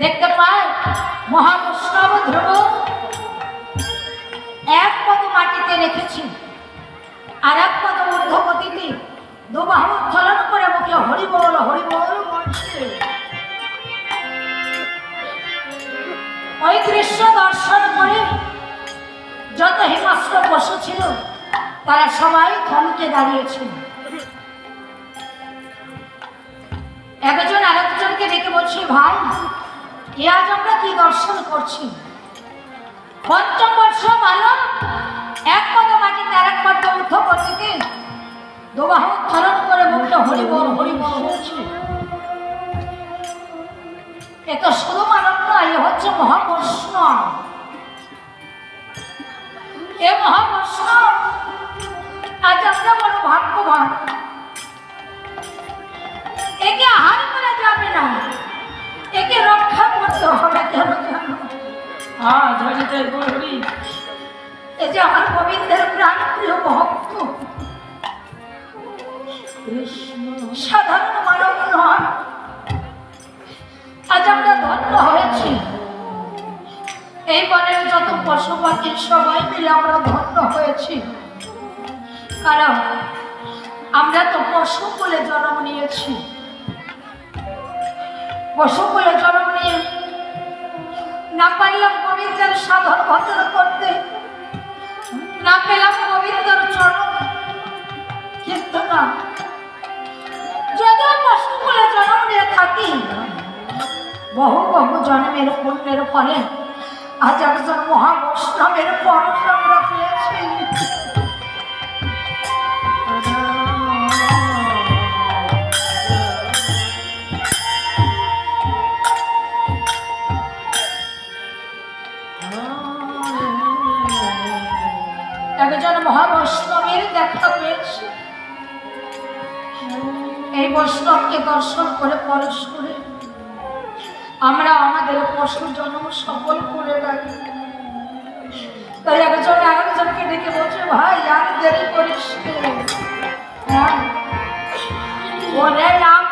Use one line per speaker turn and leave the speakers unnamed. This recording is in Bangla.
দেখতে পায় মহাবৈষ্ণব ধ্রুব এক পদ মাটিতে রেখেছি, আর এক পদ ঊর্ধ্বগতিতে দুবাহু উত্তোলন করে মুখে হরিবোল হরিবোল বলছে। ওই দৃশ্য দর্শন করে যত হিমাস্ত্র বসেছিল তারা সবাই থমকে দাঁড়িয়েছিল। একজন আরেকজনকে ডেকে বলছি, ভাই এ আজ আমরা কি দর্শন করছি? পঞ্চম বর্ষ বালক এক পদ মাটিতে আর এক পদ ঊর্ধ্বগতিতে দুবাহু উত্তোলন করে মুখে হরিবোল হরিবোল বলছে। এ তো শুধু মানব নয়, এ হচ্ছে মহাবৈষ্ণব। এ মহাবৈষ্ণব আজ আমরা বড় ভাগ্যবান। একে আহার করা যাবে না, একে রক্ষা করতে হবে। কেন জানো? এই যে আমার গোবিন্দের প্রাণ প্রিয় ভক্ত, সাধারণ মানব নয়। আজ আমরা ধন্য হয়েছি, এই বনের যত পশু পাখি সবাই মিলে আমরা ধন্য হয়েছি। কারণ আমরা তো পশু কুলে জন্ম নিয়েছি। পশু কুলে জন্ম নিয়ে না পারলাম গোবিন্দের সাধন ভজন করতে, না পেলাম গোবিন্দের চরণ। কিন্তু না, যদিও পশু কুলে জন্ম নিয়ে থাকি, বহু বহু জন্মের পুণ্যের ফলে আজ একজন মহাবৈষ্ণবের পরশ আমরা পেয়েছি। একজন মহাবৈষ্ণবের দেখা পেয়েছি। এই বৈষ্ণবকে দর্শন করে পরশ করে আমরা আমাদের পশু জন্ম সফল করে রাখি। তাই একজন আরেকজনকে ডেকে বলছে, ভাই আর দেরি করিস। ওরে রাম